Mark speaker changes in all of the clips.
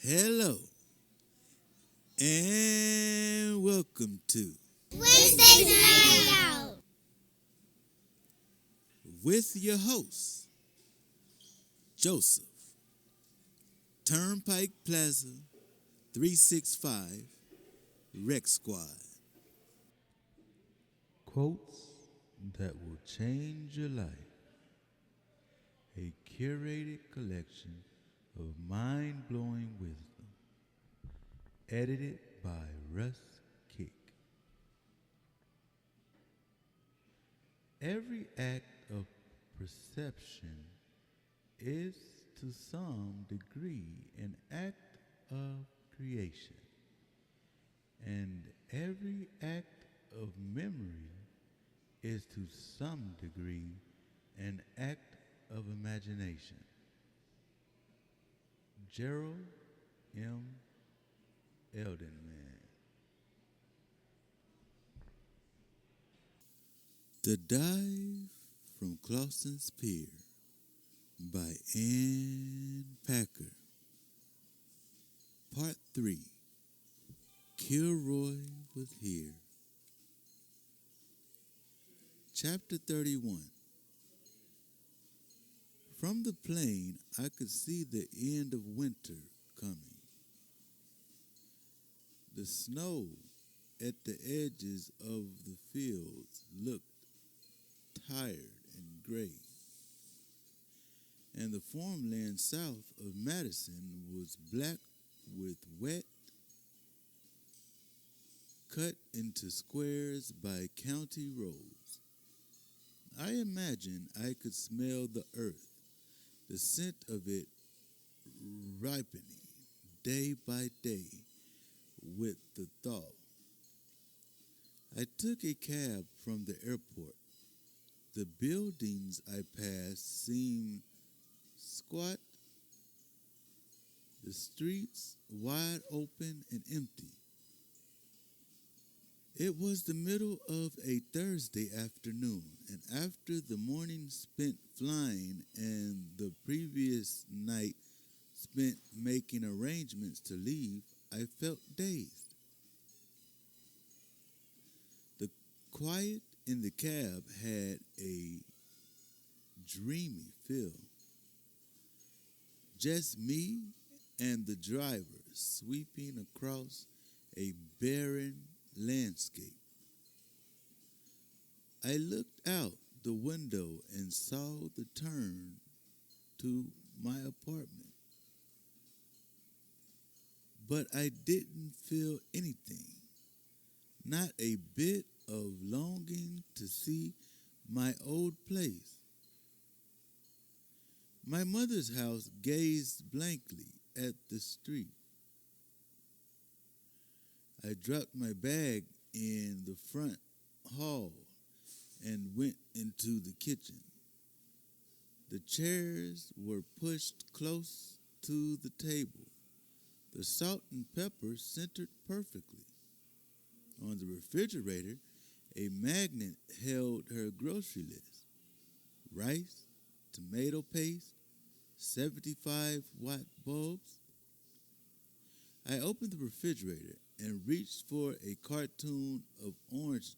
Speaker 1: Hello and welcome to
Speaker 2: Wednesday's Night Out.
Speaker 1: with your host Joseph, Turnpike Plaza 365 Rec Squad. Quotes that will change your life. A curated collection of mind-blowing wisdom. Edited by Russ Kick. Every act of perception is to some degree an act of creation, and every act of memory is to some degree an act of imagination. Gerald M. Eldenman. The Dive from Clawson's Pier by Ann Packer. Part 3. Kilroy was here. Chapter 31. From the plane, I could see the end of winter coming. The snow at the edges of the fields looked tired and gray, and the farmland south of Madison was black with wet, cut into squares by county roads. I imagined I could smell the earth, the scent of it ripening day by day with the thaw. I took a cab from the airport. The buildings I passed seemed squat, the streets wide open and empty. It was the middle of a Thursday afternoon, and after the morning spent flying and the previous night spent making arrangements to leave, I felt dazed. The quiet in the cab had a dreamy feel. Just me and the driver sweeping across a barren landscape. I looked out the window and saw the turn to my apartment. But I didn't feel anything, not a bit of longing to see my old place. My mother's house gazed blankly at the street. I dropped my bag in the front hall and went into the kitchen. The chairs were pushed close to the table. The salt and pepper centered perfectly. On the refrigerator, a magnet held her grocery list. Rice, tomato paste, 75-watt bulbs. I opened the refrigerator and reached for a carton of orange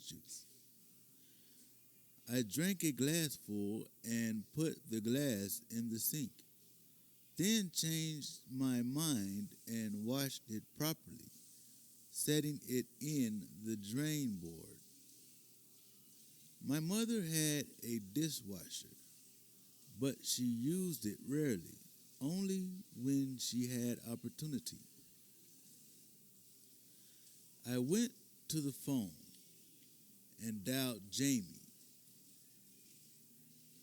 Speaker 1: juice. I drank a glassful and put the glass in the sink, then changed my mind and washed it properly, setting it in the drain board. My mother had a dishwasher, but she used it rarely, only when she had opportunity. I went to the phone and dialed Jamie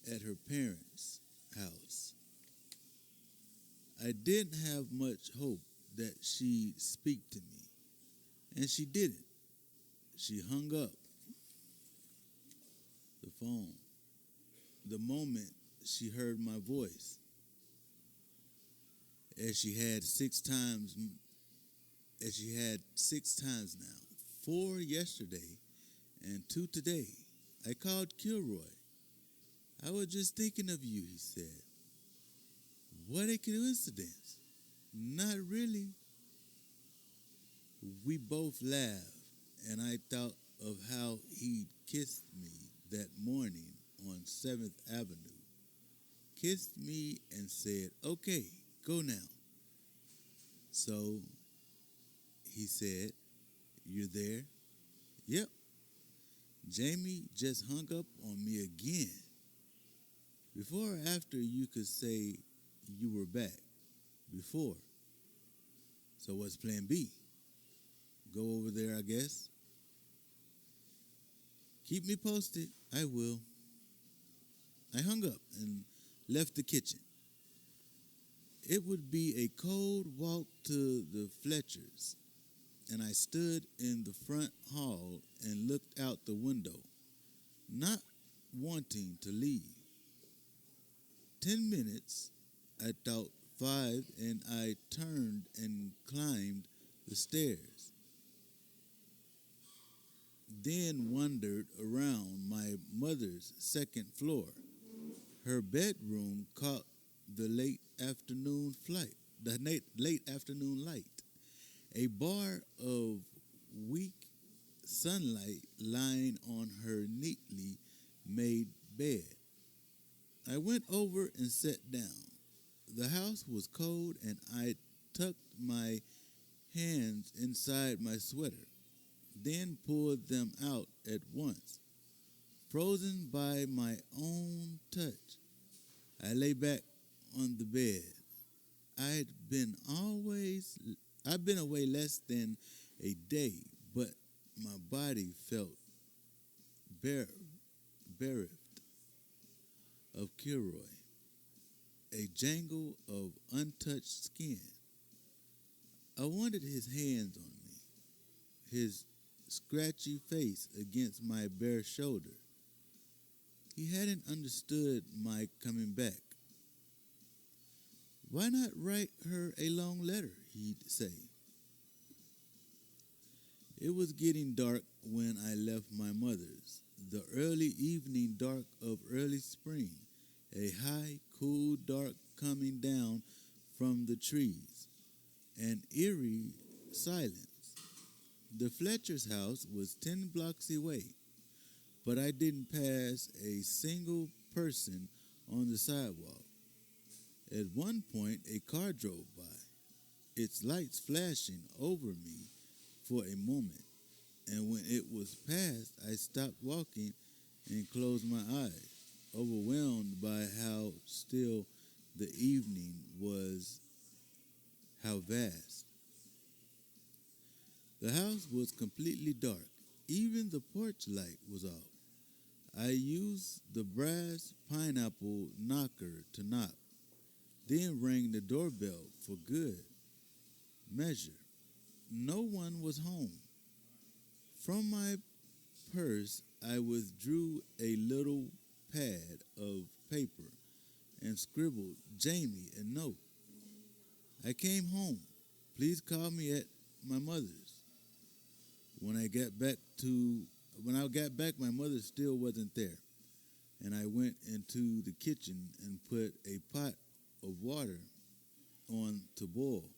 Speaker 1: at her parents' house. I didn't have much hope that she'd speak to me, and she didn't. She hung up the phone the moment she heard my voice, as she had six times now, 4 yesterday and 2 today. I called Kilroy. I was just thinking of you, he said. What a coincidence. Not really. We both laughed, and I thought of how he'd kissed me that morning on 7th Avenue. Kissed me and said, "Okay, go now." So he said, "You're there?" "Yep." Jamie just hung up on me again. Before or after you could say you were back? Before. So what's plan B? Go over there, I guess. Keep me posted. I will. I hung up and left the kitchen. It would be a cold walk to the Fletchers, and I stood in the front hall and looked out the window, not wanting to leave. 10 minutes, I thought 5, and I turned and climbed the stairs. Then wandered around my mother's second floor. Her bedroom caught the late afternoon light. A bar of weak sunlight lying on her neatly made bed. I went over and sat down. The house was cold, and I tucked my hands inside my sweater, then pulled them out at once, frozen by my own touch. I lay back on the bed. I'd been away less than a day, but my body felt bereft of Kilroy, a jangle of untouched skin. I wanted his hands on me, his scratchy face against my bare shoulder. He hadn't understood my coming back. "Why not write her a long letter?" he'd say. It was getting dark when I left my mother's, the early evening dark of early spring, a high, cool dark coming down from the trees, an eerie silence. The Fletcher's house was 10 blocks away, but I didn't pass a single person on the sidewalk. At one point, a car drove by, its lights flashing over me for a moment, and when it was past, I stopped walking and closed my eyes, overwhelmed by how still the evening was, how vast. The house was completely dark. Even the porch light was off. I used the brass pineapple knocker to knock, then rang the doorbell for good measure. No one was home. From my purse, I withdrew a little pad of paper and scribbled Jamie a note. "I came home. Please call me at my mother's." When I got back, my mother still wasn't there, and I went into the kitchen and put a pot of water on to boil.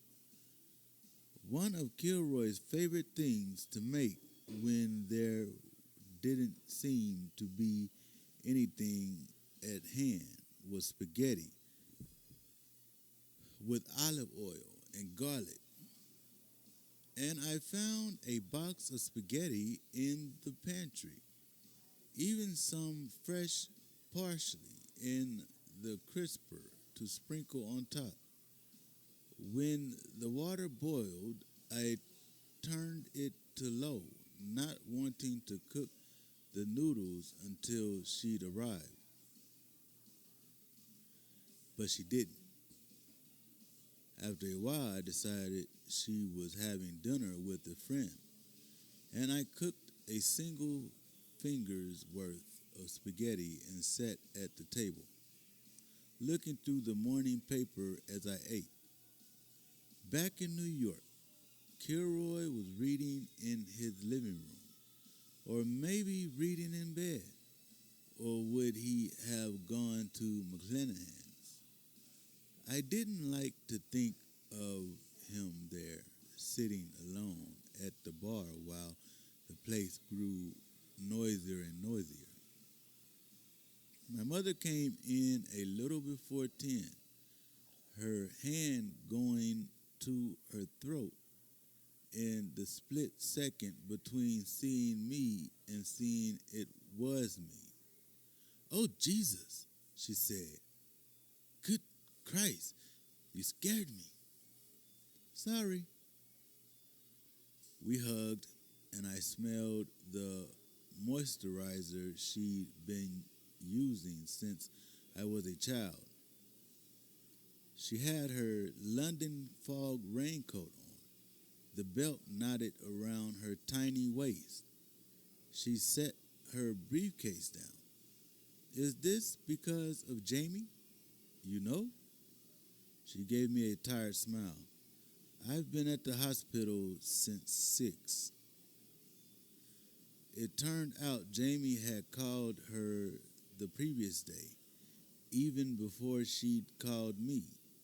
Speaker 1: One of Kilroy's favorite things to make when there didn't seem to be anything at hand was spaghetti with olive oil and garlic. And I found a box of spaghetti in the pantry, even some fresh parsley in the crisper to sprinkle on top. When the water boiled, I turned it to low, not wanting to cook the noodles until she'd arrived. But she didn't. After a while, I decided she was having dinner with a friend, and I cooked a single finger's worth of spaghetti and sat at the table, looking through the morning paper as I ate. Back in New York, Kilroy was reading in his living room, or maybe reading in bed, or would he have gone to McClanahan's? I didn't like to think of him there, sitting alone at the bar while the place grew noisier and noisier. My mother came in a little before 10, her hand going to her throat in the split second between seeing me and seeing it was me. "Oh, Jesus," she said. "Good Christ, you scared me." "Sorry." We hugged, and I smelled the moisturizer she'd been using since I was a child. She had her London fog raincoat on, the belt knotted around her tiny waist. She set her briefcase down. "Is this because of Jamie? You know?" She gave me a tired smile. "I've been at the hospital since 6. It turned out Jamie had called her the previous day, even before she'd called me,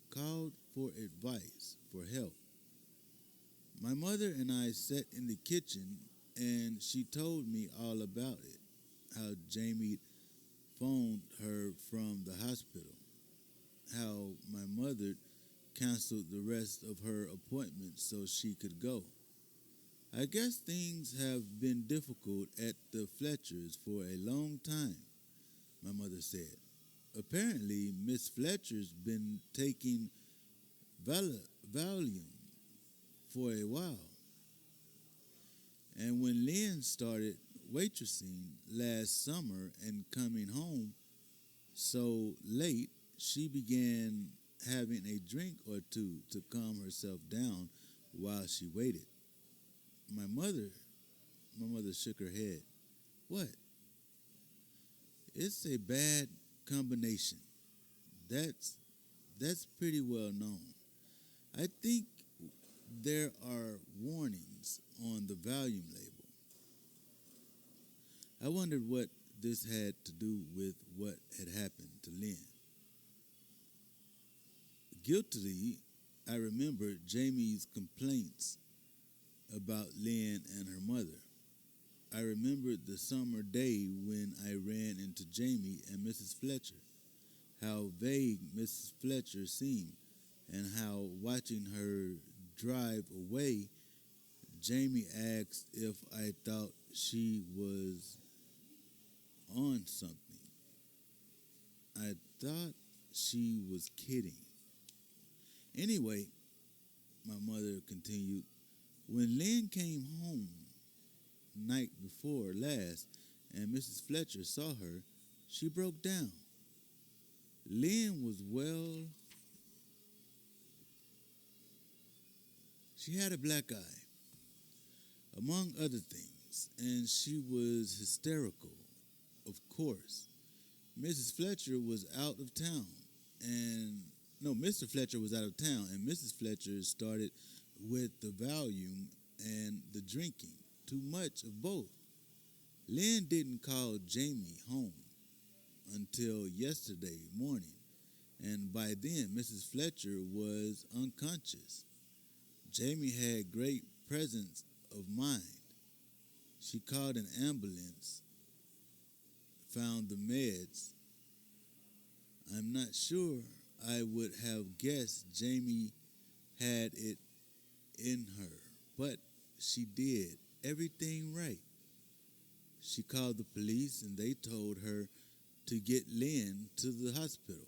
Speaker 1: called for advice, for help. My mother and I sat in the kitchen, and she told me all about it, how Jamie phoned her from the hospital, how my mother canceled the rest of her appointments so she could go. "I guess things have been difficult at the Fletchers for a long time," my mother said. "Apparently, Miss Fletcher's been taking Valium for a while. And when Lynn started waitressing last summer and coming home so late, she began having a drink or two to calm herself down while she waited." My mother shook her head. "What?" "It's a bad combination. That's pretty well known. I think there are warnings on the volume label." I wondered what this had to do with what had happened to Lynn. Guiltily, I remembered Jamie's complaints about Lynn and her mother. I remembered the summer day when I ran into Jamie and Mrs. Fletcher, how vague Mrs. Fletcher seemed, and how, watching her drive away, Jamie asked if I thought she was on something. I thought she was kidding. "Anyway," my mother continued, "when Lynn came home night before last and Mrs. Fletcher saw her, she broke down. Lynn was well. She had a black eye, among other things, and she was hysterical, of course. Mrs. Fletcher was out of town, and no, Mr. Fletcher was out of town, and Mrs. Fletcher started with the volume and the drinking, too much of both. Lynn didn't call Jamie home until yesterday morning, and by then Mrs. Fletcher was unconscious. Jamie had great presence of mind. She called an ambulance, found the meds. I'm not sure I would have guessed Jamie had it in her, but she did everything right. She called the police and they told her to get Lynn to the hospital.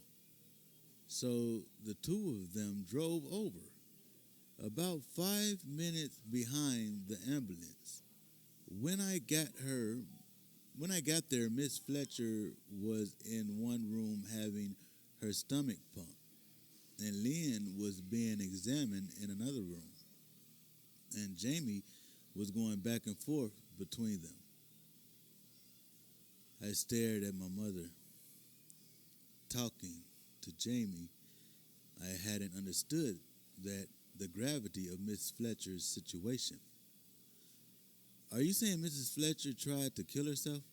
Speaker 1: So the two of them drove over, about 5 minutes behind the ambulance. When I got there, Miss Fletcher was in one room having her stomach pumped, and Lynn was being examined in another room, and Jamie was going back and forth between them. I stared at my mother. Talking to Jamie, I hadn't understood the gravity of Miss Fletcher's situation. Are you saying Mrs. Fletcher tried to kill herself?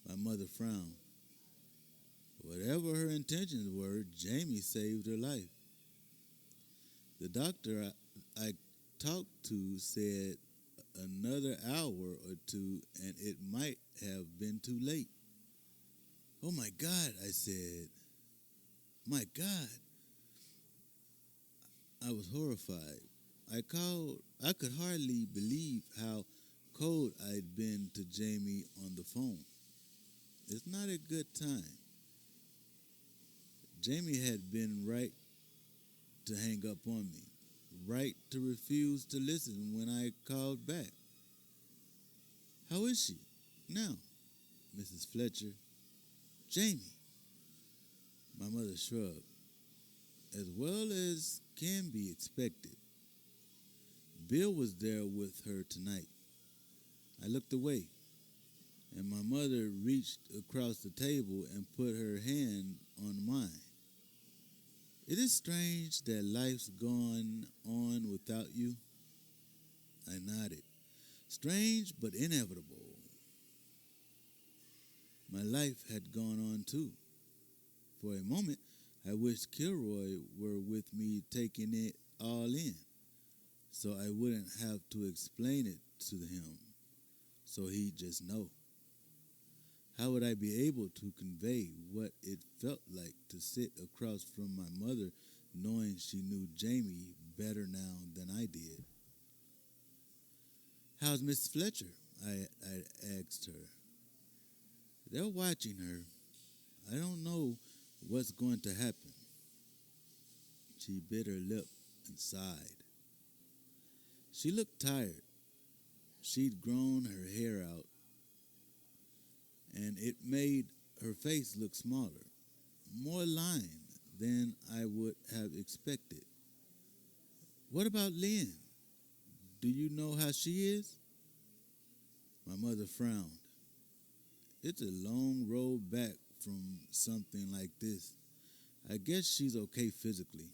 Speaker 1: My mother frowned. Whatever her intentions were, Jamie saved her life. The doctor I talked to said another hour or two and it might have been too late. Oh my God, I said. My God. I was horrified. I could hardly believe how cold I'd been to Jamie on the phone. It's not a good time. Jamie had been right to hang up on me, right to refuse to listen when I called back. How is she now, Mrs. Fletcher? Jamie. My mother shrugged. As well as can be expected. Bill was there with her tonight. I looked away, and my mother reached across the table and put her hand on mine. It is strange that life's gone on without you. I nodded. Strange but inevitable. My life had gone on too. For a moment, I wished Kilroy were with me taking it all in, so I wouldn't have to explain it to him, so he'd just know. How would I be able to convey what it felt like to sit across from my mother knowing she knew Jamie better now than I did? How's Miss Fletcher? I asked her. They're watching her. I don't know what's going to happen. She bit her lip and sighed. She looked tired. She'd grown her hair out, and it made her face look smaller, more lined than I would have expected. What about Lynn? Do you know how she is? My mother frowned. It's a long road back from something like this. I guess she's okay physically.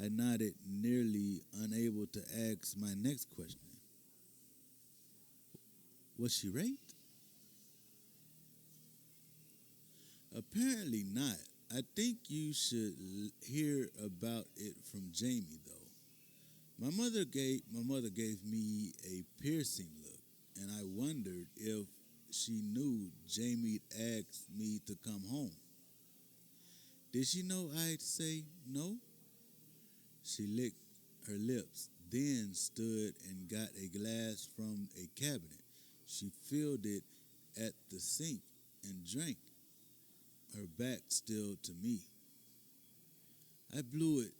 Speaker 1: I nodded, nearly unable to ask my next question. Was she raped? Apparently not. I think you should hear about it from Jamie, though. My mother gave me a piercing look, and I wondered if she knew Jamie'd asked me to come home. Did she know I'd say no? She licked her lips, then stood and got a glass from a cabinet. She filled it at the sink and drank, her back still to me. I blew it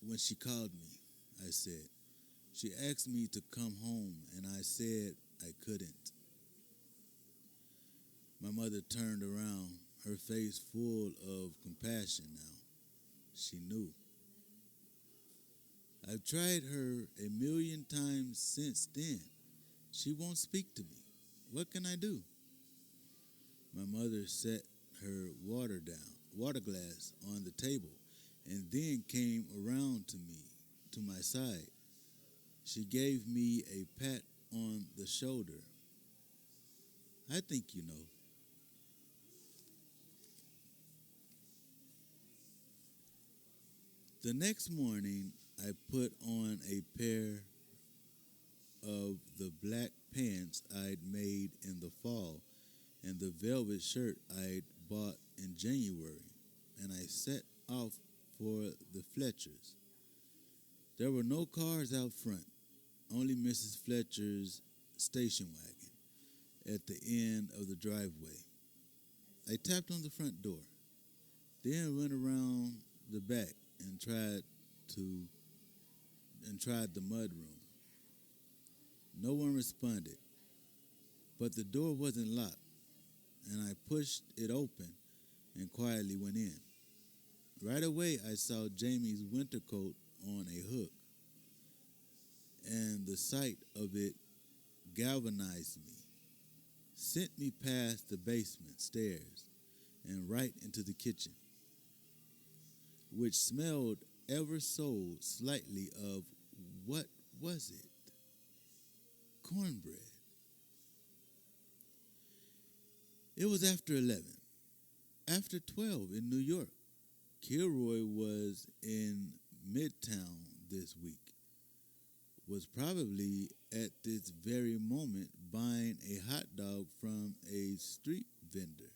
Speaker 1: when she called me, I said. She asked me to come home, and I said I couldn't. My mother turned around, her face full of compassion now. She knew. I've tried her a million times since then. She won't speak to me. What can I do? My mother set her water glass on the table, and then came around to my side. She gave me a pat on the shoulder. I think you know. The next morning, I put on a pair of the black pants I'd made in the fall and the velvet shirt I'd bought in January, and I set off for the Fletchers. There were no cars out front, only Mrs. Fletcher's station wagon at the end of the driveway. I tapped on the front door, then went around the back and tried the mud room. No one responded, but the door wasn't locked, and I pushed it open and quietly went in. Right away, I saw Jamie's winter coat on a hook, and the sight of it galvanized me, sent me past the basement stairs and right into the kitchen, which smelled ever so slightly of, what was it? Cornbread. It was after 11. After 12 in New York, Kilroy was in Midtown this week, was probably at this very moment buying a hot dog from a street vendor.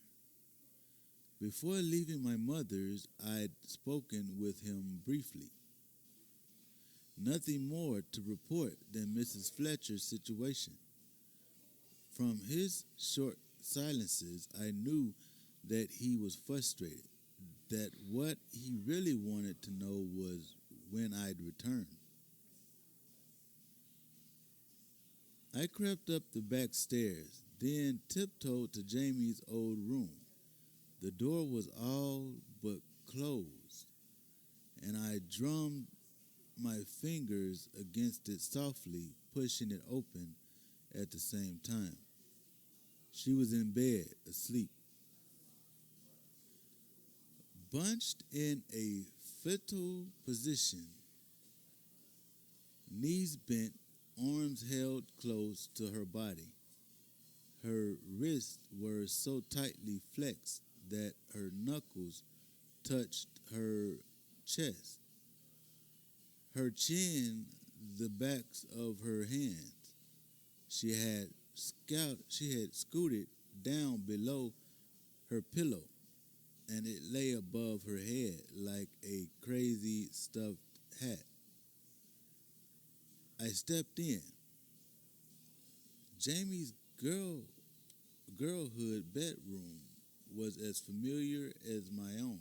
Speaker 1: Before leaving my mother's, I'd spoken with him briefly. Nothing more to report than Mrs. Fletcher's situation. From his short silences, I knew that he was frustrated, that what he really wanted to know was when I'd return. I crept up the back stairs, then tiptoed to Jamie's old room. The door was all but closed, and I drummed my fingers against it softly, pushing it open at the same time. She was in bed, asleep. Bunched in a fetal position, knees bent, arms held close to her body. Her wrists were so tightly flexed that her knuckles touched her chest. Her chin, the backs of her hands. She had scooted down below her pillow, and it lay above her head like a crazy stuffed hat. I stepped in. Jamie's girlhood bedroom was as familiar as my own.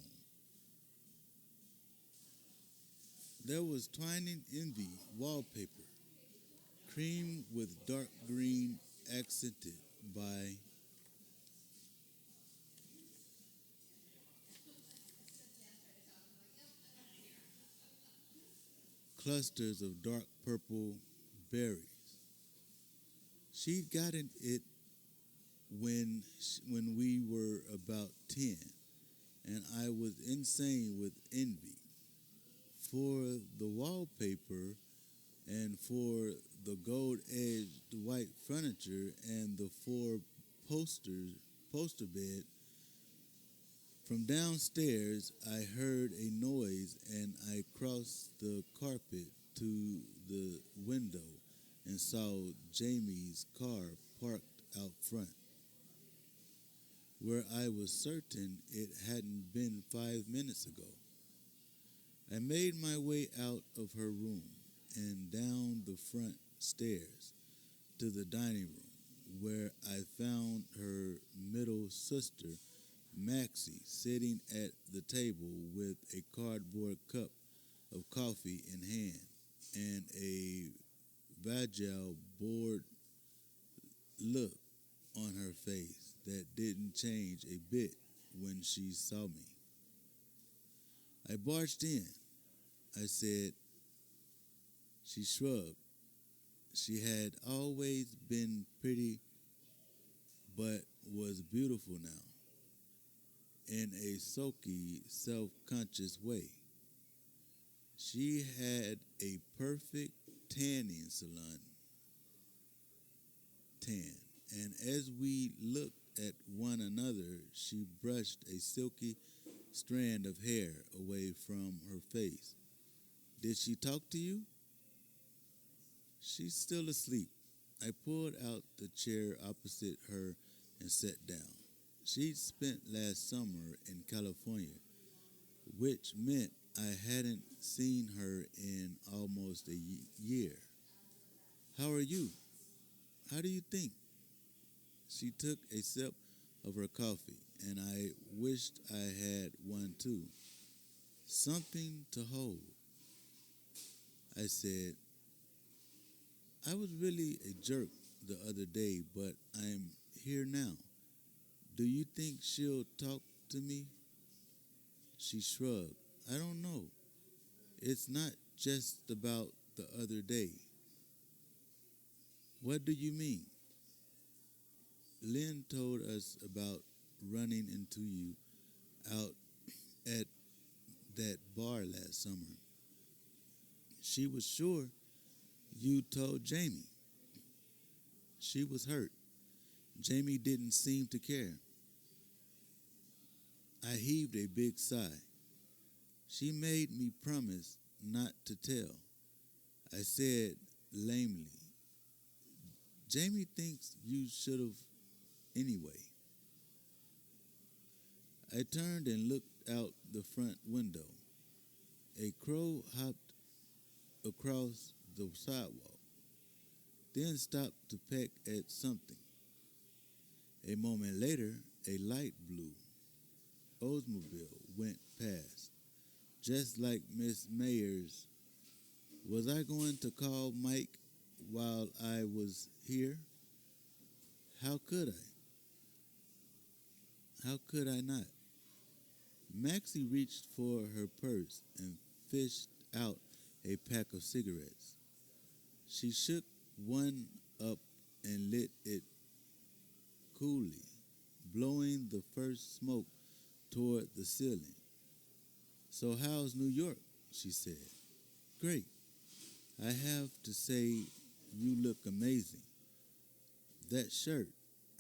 Speaker 1: There was twining envy wallpaper, cream with dark green accented by clusters of dark purple berries. She'd gotten it when we were about 10, and I was insane with envy for the wallpaper and for the gold-edged white furniture and the poster bed. From downstairs, I heard a noise, and I crossed the carpet to the window and saw Jamie's car parked out front, where I was certain it hadn't been 5 minutes ago. I made my way out of her room and down the front stairs to the dining room, where I found her middle sister, Maxie, sitting at the table with a cardboard cup of coffee in hand and a fragile, bored look on her face that didn't change a bit when she saw me. I barged in. I said. She shrugged. She had always been pretty, but was beautiful now, in a sulky, self-conscious way. She had a perfect tanning salon tan, and as we looked at one another, she brushed a silky strand of hair away from her face. Did she talk to you? She's still asleep. I pulled out the chair opposite her and sat down. She'd spent last summer in California, which meant I hadn't seen her in almost a year. How are you? How do you think? She took a sip of her coffee, and I wished I had one too. Something to hold. I said, I was really a jerk the other day, but I'm here now. Do you think she'll talk to me? She shrugged. I don't know. It's not just about the other day. What do you mean? Lynn told us about running into you out at that bar last summer. She was sure you told Jamie. She was hurt. Jamie didn't seem to care. I heaved a big sigh. She made me promise not to tell. I said lamely, Jamie thinks you should have anyway. I turned and looked out the front window. A crow hopped across the sidewalk, then stopped to peck at something. A moment later, a light blue Oldsmobile went past, just like Miss Mayer's. Was I going to call Mike while I was here? How could I? How could I not? Maxie reached for her purse and fished out a pack of cigarettes. She shook one up and lit it coolly, blowing the first smoke toward the ceiling. So how's New York? She said. Great. I have to say you look amazing. That shirt,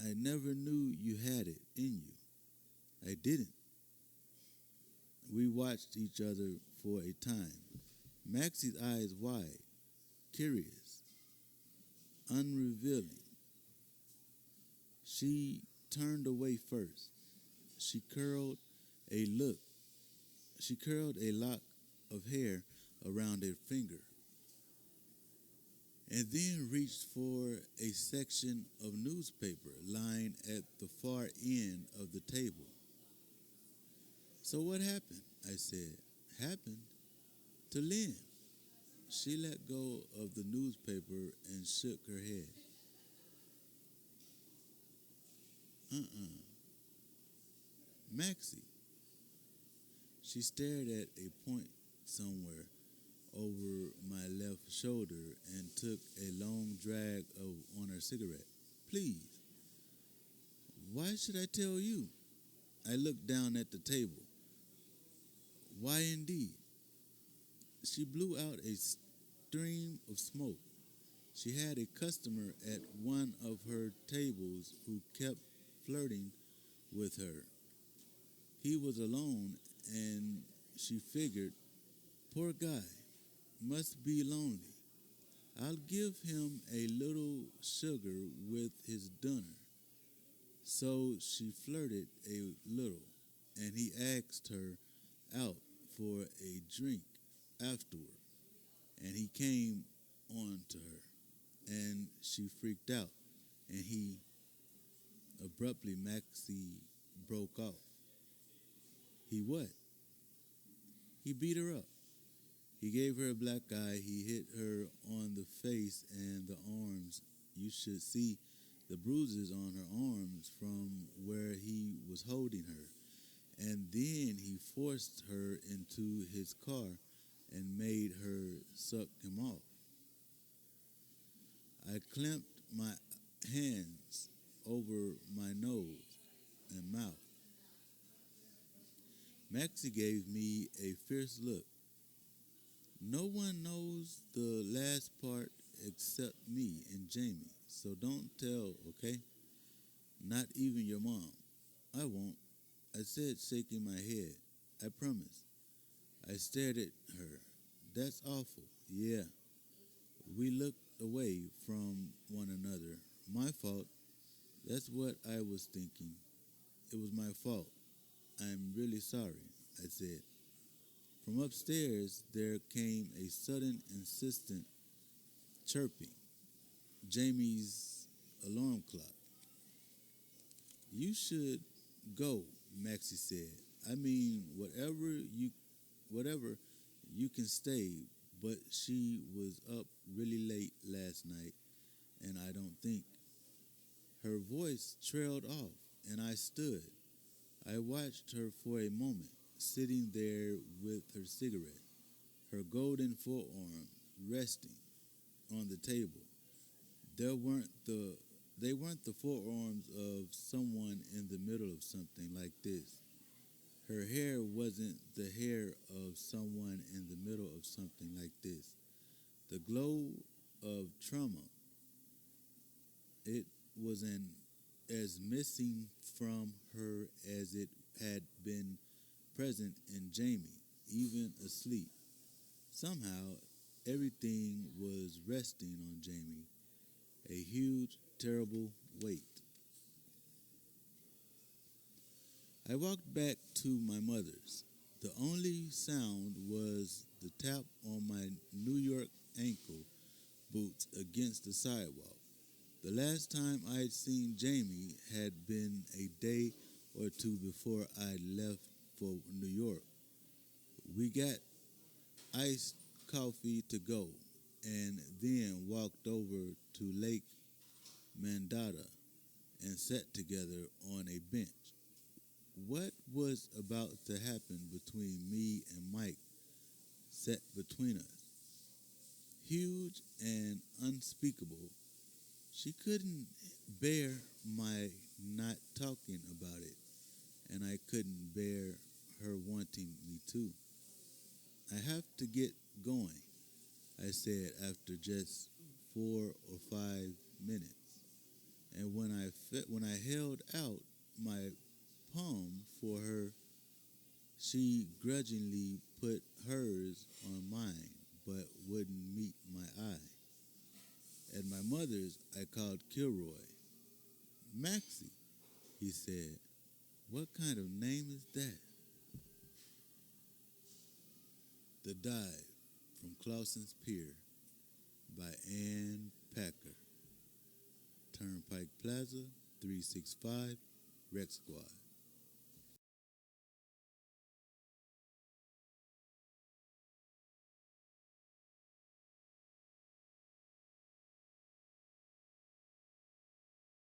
Speaker 1: I never knew you had it in you. I didn't. We watched each other for a time, Maxie's eyes wide, curious, unrevealing. She turned away first. She curled a look. She curled a lock of hair around her finger, and then reached for a section of newspaper lying at the far end of the table. So what happened? I said. Happened? To Lynn. She let go of the newspaper and shook her head. Maxie. She stared at a point somewhere over my left shoulder and took a long drag on her cigarette. Please. Why should I tell you? I looked down at the table. Why indeed? She blew out a stream of smoke. She had a customer at one of her tables who kept flirting with her. He was alone, and she figured, poor guy, must be lonely. I'll give him a little sugar with his dinner. So she flirted a little, and he asked her out for a drink afterward, and he came on to her, and she freaked out, and he abruptly, Maxie broke off. He what? He beat her up. He gave her a black eye. He hit her on the face and the arms. You should see the bruises on her arms from where he was holding her. And then he forced her into his car and made her suck him off. I clamped my hands over my nose and mouth. Maxie gave me a fierce look. No one knows the last part except me and Jamie, so don't tell, okay? Not even your mom. I won't, I said, shaking my head. I promise. I stared at her. That's awful. Yeah. We looked away from one another. My fault. That's what I was thinking. It was my fault. I'm really sorry, I said. From upstairs, there came a sudden, insistent chirping. Jamie's alarm clock. You should go, Maxie said. I mean, whatever, you can stay, but she was up really late last night, and I don't think. Her voice trailed off, and I stood. I watched her for a moment, sitting there with her cigarette, her golden forearm resting on the table. They weren't the forearms of someone in the middle of something like this. Her hair wasn't the hair of someone in the middle of something like this. The glow of trauma, it was as missing from her as it had been present in Jamie, even asleep. Somehow, everything was resting on Jamie, a huge, terrible weight. I walked back to my mother's. The only sound was the tap on my New York ankle boots against the sidewalk. The last time I'd seen Jamie had been a day or two before I left for New York. We got iced coffee to go and then walked over to Lake Mandata and sat together on a bench. What was about to happen between me and Mike sat between us. Huge and unspeakable, she couldn't bear my not talking about it, and I couldn't bear her wanting me to. I have to get going, I said after just 4 or 5 minutes. And when I held out my palm for her, she grudgingly put hers on mine, but wouldn't meet my eye. At my mother's, I called Kilroy. Maxie, he said. What kind of name is that? The Dive from Clausen's Pier by Ann Packer. Turnpike Plaza, 365, Rec Squad.